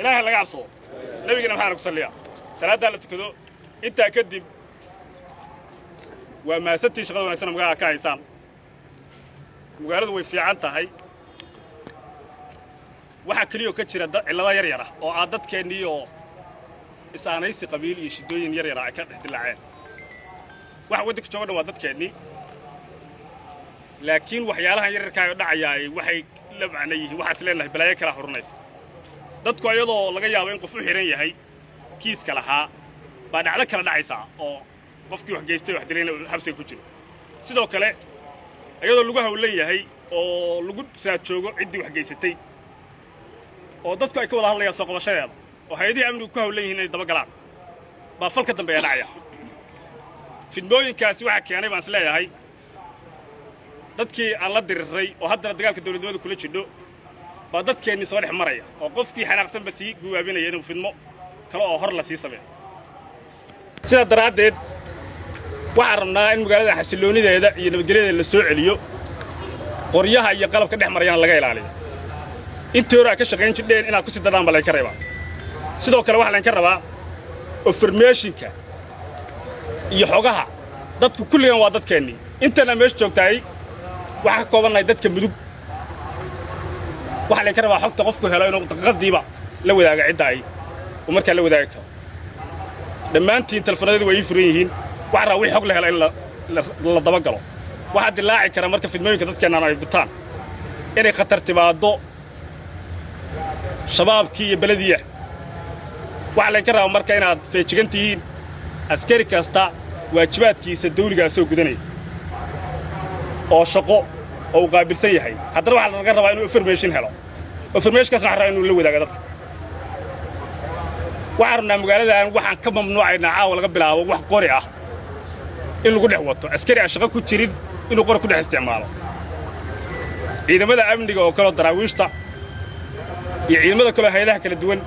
إلهي لقى عبصو نبينا محارك صليا سلاد على تكذو أنت أكذب وما ستي شغل ونسنا مقاعة كايسان مقارد وفي عنتها هاي waxa kaliya ka jira cilada yar yar ah oo aad dadkeeniyo isaanaysi qabiil iyo shidooyin yar yar ah ka dhexdilaaceen waxa waddanka jooga waa dadkeeni laakiin waxyaalahan yar yarka ay dhacayay waxay la macna yihiin waxa isleenahay balaayo kala xurunaysa dadku ayadoo laga yaabo in qof u xiran yahay kiiska lahaa baa dhacdo kala dhacaysa oo qofkii wax geystay wax dilayna xabsiga ku jiro sidoo kale ayadoo lagu hawlan yahay oo lagu raad joogo cidii wax geysatay oo dadku ay ka wada hadlayaan soo qabashadeeda oo hay'adaha amnigu ku hawlan yihiin inay daba galaan baa falka dambe ee dhacaya fidmooyinkaasi waxa keenay baan isleeyahay dadkii aan la diriray oo haddana dagaalka dawladnimada kula jidho baa dadkeenni soo dhex maraya oo qofkii xanaaqsan ba sii guwaabinaya inuu fidmo kale oo hor la sii sameeyo sidaa daraaddeed waxaan rabnaa in magaalada xasiloonideeda iyo nabadgelyadeeda la soo celiyo qoryaha iyo qalabka dhex marayana laga ilaaliyo intii hore ka shaqayn jireen inaad ku sii dadaan baa laga reebaa sidoo kale waxa laga rabaa informationka iyo xogaha dadku kulligan waa dadkeenni intana meesha joogtay waxa ka koobanahay dadka mudug waxa laga rabaa xogta qofku helo inuu daqiiqadiiba la wadaago cidda ay markaa la wadaagi karo dhammaantiin telefoonadii way furan yihiin waxa raa wixii xog la helo in la daba galo waxa dilaaci kara marka fidmooyinka dadkeena ay butaan inay khatar timaado shabaabkii iyo baladiya waxa laga rabaa marka inaad feejigantihiin askari kasta waajibaadkiisa dawliga soo gudanay oo shaqo oo qaabilsan yahay haddana waxa laga rabaa inuu information helo informationkaasna waxa rabaa inuu la wadaago dadka waxaan magaaladan waxaan ka mamnuucaynaa caawa laga bilaabo wax qori ah in lagu dhex wato askari aan shaqo ku jirin inuu qori ku dhex isticmaalo ciidamada amniga oo kala daraawiishta iyo ciidamada kale hay'adaha kala duwan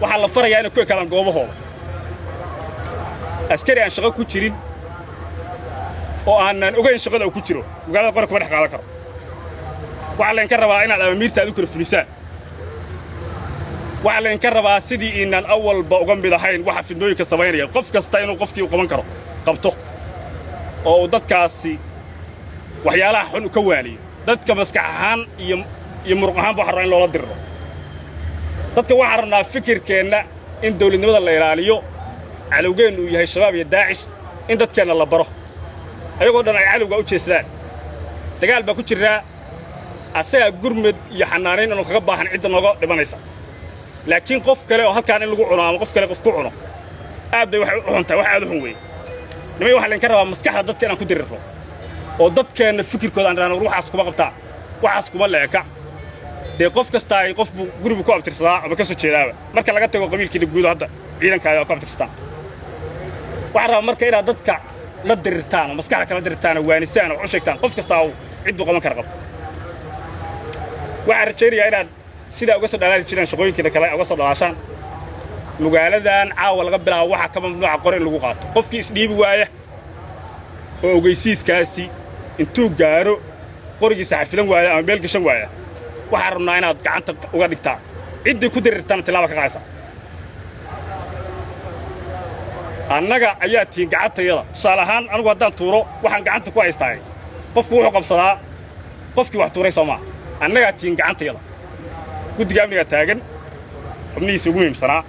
waxa la farayaa inay ku ekaadaan goobahooda askari aan shaqo ku jirin oo aanan ogeyn shaqada uu ku jiro magaalada qori kuma dhex qaadan karo waxa la inka rabaa inaad amamiirtaadu kala fulisaan waxa la inka rabaa sidii inaan awalba uga mid ahayn waxa fidmooyinka sameynaya qof kasta inuu qofkii u qaban karo qabto oo dadkaasi waxyaalaha xun u ka waaliyo dadka maskax ahaan iyo muruq ahaan waxa rabaa in loola dirro dadka waxaan rabnaa fikirkeenna in dawladnimada la ilaaliyo calowgeennu uu yahay shabaab iyo daacish in dadkeenna la baro ayagoo dhan ay calowga u jeestaan dagaal baa ku jiraa asagaa gurmad iyo xanaanayn inuu kaga baahan cidda nooga dhimanaysa laakiin qof kale oo halkaan in lagu cuno ama qof kale qof ku cuno aad bay waxay u xuntahay wax aad u xun weeye nimay waxa laga rabaa maskaxda dadka inaan ku dirirro oo dadkeenna fikirkooda aan raano ruuxaas kuma qabtaa waxaas kuma leeka dee qof kasta ay qof guriga ku abtirsadaa ama ka soo jeedaaba marka laga tago qabiilkii guud hadda ciidanka ay ku abtirsataa waxa rabaa marka inaad dadka la dirirtaan maskaxda kala dirirtaan waanisaan oo u sheegtaan qof kasta oo cid u qaban kara qabto waxaan rajaynayaa inaad sida uga soo dhalaali jireen shaqooyinkiina kale uga soo dhalaashaan magaaladan caawa laga bilaabo waxa ka mamnuuca qori in lagu qaato qofkii isdhiibi waaya oo ogeysiiskaasi intuu gaaro qorigiisa xafilan waaya ama meel gashan waaya waxaan rabnaa inaad gacanta uga dhigtaan ciddii ku dirirtaan tilaaba ka qaadaysa annaga ayaa tiin gacantayada tusaale ahaan anigu haddaan tuuro waxaan gacanta ku haystaay qofku wuxuu qabsadaa qofkii wax tuuray soomaa annagaa tiin gacantayada guddiga amniga taagan xubnihiisa ugu muhiimsanaa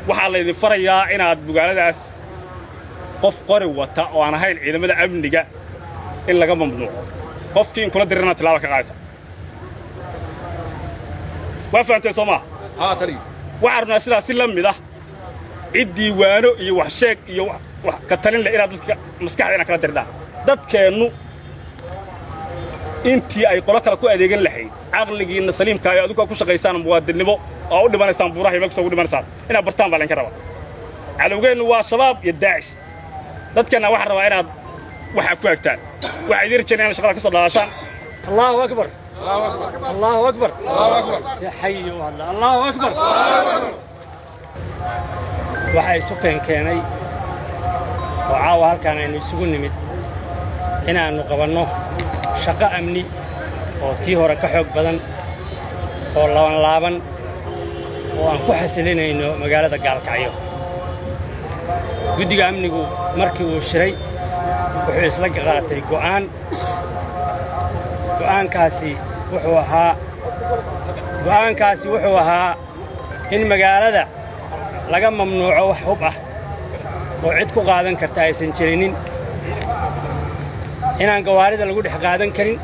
waxaa laydin farayaa inaad magaaladaas qof qori wata oo aan ahayn ciidamada amniga in laga mamnuuco qofkii in kula dirirna tilaaba ka qaadaysa waa fahamteen soo maa haa tali waxaan rabnaa sidaas si la mid ah ciddii waano iyo wax sheeg iyo wax ka talin leh inaad dadka maskaxda inaad kala dirdaan dadkeennu intii ay qolo kale ku adeegan lahayd caqligiinna saliimka ay adigu ku shaqaysaan muwaadinimo oo u dhimanaysaan buuraha iyo meelkasta ugu dhimanaysaan inaad bartaan baa laynka rabaa cadowgeennu waa shabaab iyo daacish dadkeenna waxaan rabaa inaad waxa ku hagtaan waxay idin rajeen inaad shaqada ka soo dhalaashaan allahu akbar allahu akbar allahu akbar ya xayi wallah allahu akbar waxa isu keenay oo caawa halkaan aynu isugu nimid inaannu qabanno shaqo amni oo tii hore ka xoog badan oo laaban oo aan ku xasilinayno magaalada Gaalkacyo guddiga amnigu markii uu shiray wuxuu isla qaatay go'aankaasi wuxuu ahaa in magaalada laga mamnuuco wax hub ah oo cid ku qaadan karta aysan jirinin inaan gawaarida lagu dhex qaadan karin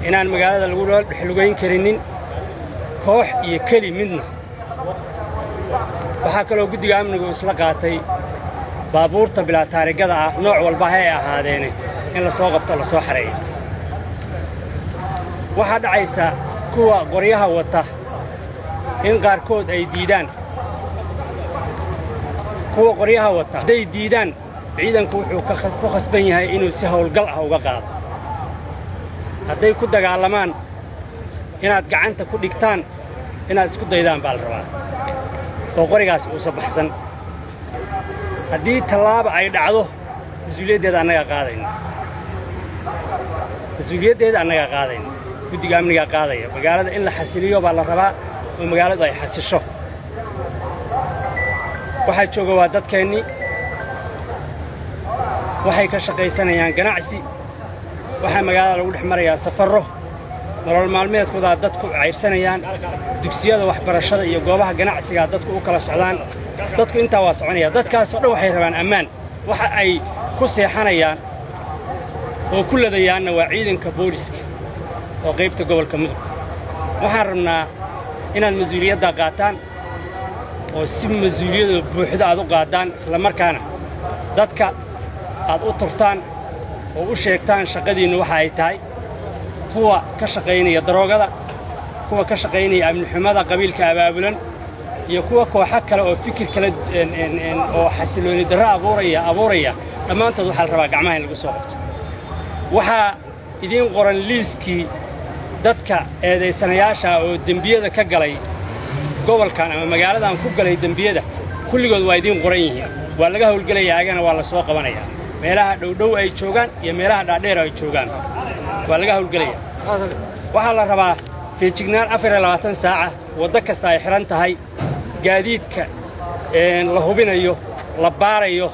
inaan magaalada lagu dhex lugayn karinin koox iyo keli midna waxaa kaloo guddiga amnigu isla qaatay baabuurta bilaa taarigada ah nooc walba hay ahaadeene in la soo qabto la soo xareeyo waxaa dhacaysa kuwa qoryaha wata in qaarkood ay diidaan hadday diidaan ciidanku wuxuu ku khasban yahay inuu si hawlgal ah uga qaado hadday ku dagaalamaan inaad gacanta ku dhigtaan inaad isku daydaan baa la rabaa oo qorigaas uusa baxsan haddii tallaaba ay dhacdo mas-uuliyaddeeda annagaa qaadayna guddiga amnigaa qaadaya magaalada in la xasiliyo baa la rabaa oo magaaladu ay xasisho waxaa jooga waa dadkeennii waxay ka shaqaysanayaan ganacsi waxaa magaalada lagu dhex marayaa safarro nolol maalmeedkoodaa dadku cayrsanayaan dugsiyada waxbarashada iyo goobaha ganacsigaa dadku u kala socdaan dadku intaa waa soconaya dadkaasoo dhan waxay rabaan ammaan waxa ay ku seexanayaan oo ku ladayaanna waa ciidanka booliska oo qaybta gobolka mudug waxaan rabnaa inaad mas-uuliyaddaa qaataan oo si mas-uuliyada buuxda aad u qaadaan isla markaana dadka aad u turtaan oo u sheegtaan shaqadiinnu waxa ay tahay kuwa ka shaqaynaya daroogada kuwa ka shaqaynaya amnixumada qabiilka abaabulan iyo kuwa kooxo kale oo fikir kale oo xasilooni darro abuuraya dhammaantood waxaa la rabaa gacmaha in lagu soo qabto waxaa idiin qoran liiskii dadka eedaysanayaasha oo dembiyada ka galay gobolkan ama magaaladan ku galay dembiyada kulligood waa idiin qoran yihiin waa laga hawlgelayaa agana waa la soo qabanayaa meelaha dhowdhow ay joogaan iyo meelaha dhaadheer ay joogaan waa laga hawlgelayaa waxaa la rabaa feejignaan 24 saaca waddo kasta ay xihan tahay gaadiidka la hubinayo la baarayo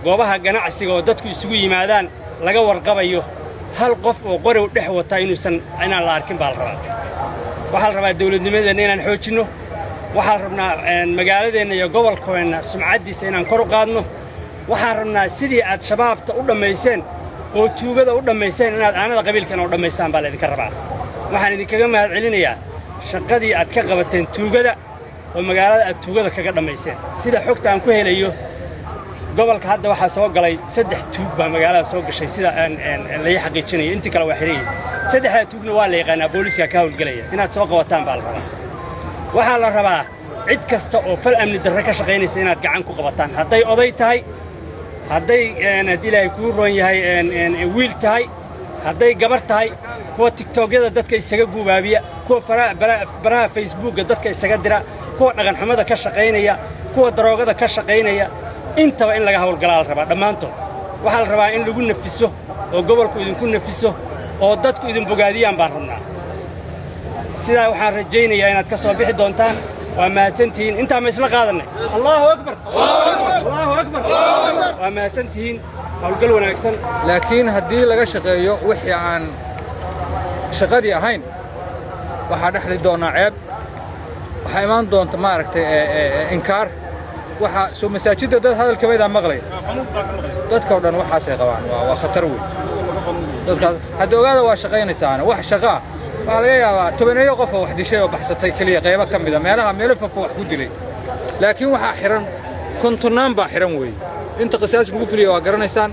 goobaha ganacsiga oo dadku isugu yimaadaan laga warqabayo hal qof oo qori u dhex wata inaan la arkin baa la rabaa waxaa la rabaa dawladnimadeenna inaan xoojinno waxaan rabnaa magaaladeenna iyo gobolkeenna sumcaddiisa inaan kor u qaadno waxaan rabnaa sidii aad shabaabta u dhammayseen oo tuugada u dhammayseen inaad aanada qabiilkana u dhammaysaan baa laydinka rabaa waxaan idinkaga mahad celinayaa shaqadii aad ka qabateen tuugada oo magaalada aad tuugada kaga dhammayseen sida xogta aan ku helayo gobolka hadda waxaa soo galay 3 tuug baa magaalada soo gashay sida la xaqiijinayo intii kale waa xiran yihiin 3 tuugna waa la yaqaanaa booliska ka hawlgalaya inaad soo qabataan baa la rabaa waxaa la rabaa cid kasta oo fal amni darro ka shaqaynaysa inaad gacan ku qabataan hadday oday tahay hadday haddii ilaahay kuu roon yahay wiil tahay hadday gabar tahay kuwa tiktokyada dadka isaga gubaabiya kuwa baraha facebookga dadka isaga dira kuwa dhaqanxumada ka shaqaynaya kuwa daroogada ka shaqaynaya intaba in laga hawlgalaa la rabaa dhammaantood waxaa la rabaa in lagu nafiso oo gobolku idinku nafiso oo dadku idin bogaadiyaan baan rabnaa sidaa waxaan rajaynayaa inaad ka soo bixi doontaan waa mahadsantihiin intaa ma isla qaadannay allahu akbar waa mahadsantihiin hawlgal wanaagsan laakiin haddii laga shaqeeyo wixii aan shaqadii ahayn waxaa dhexli doonaa ceeb waxaa imaan doonta maaragtay inkaar waxa soo masaajidda dad hadalka wayda maqlay dadka oo dhan waxaasay qabaan waa khatar weyn dadka hadda ogaada waa shaqaynaysaana wax shaqa waxa laga yaabaa tobaneeyo qof oo wax dishay oo baxsatay kaliya qaybo ka mid ah meelo fafo wax ku dilay laakiin waxa xiran kontonaan baa xiran weey inta qisaas lagu fuliyo waa garanaysaan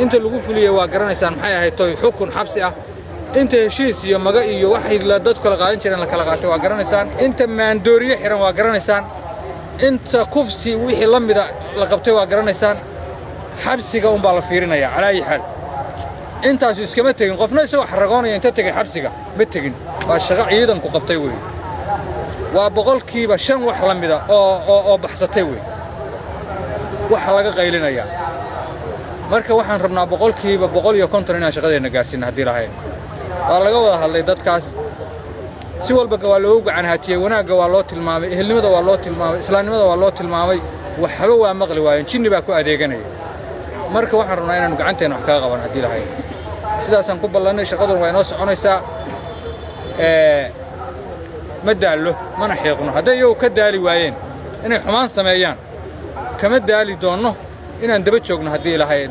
inta lagu fuliyo waa garanaysaan maxay ahayd toy xukun xabsi ah inta heshiis iyo maga iyo waxay la dad kala qaadan jireen la kala qaatay waa garanaysaan inta maandooriye xiran waa garanaysaan inta kufsi wixii la mid ah la qabtay waa garanaysaan xabsiga baa la fiirinayaa calaa xal intaas iskama tagin qofna isagoo xaragoonaya inta tagay xabsiga ma tagin waa shaqo ciidanku qabtay weey waa boqolkiiba 5 wax la mid ah oo baxsatay weey waxa laga qaylinaya marka waxaan rabnaa boqolkiiba 150 inaan shaqadeena gaarsiino hadii lahayn waa laga wada hadlay dadkaas si walba waa loogu gacan haatiyey wanaagga waa loo tilmaamay ehelnimada waa loo tilmaamay islaamnimada waa loo tilmaamay waxba waa maqli waayeen jinni baa ku adeeganaya marka waxaan rabnaa inaanu gacanteena wax kaga qaban haddii lahayd sidaasaan ku ballannay shaqaduna waa inoo soconaysaa ma daallo mana xiiqno hadday iyagu ka daali waayeen inay xumaan sameeyaan kama daali doonno inaan daba joogno haddii lahayd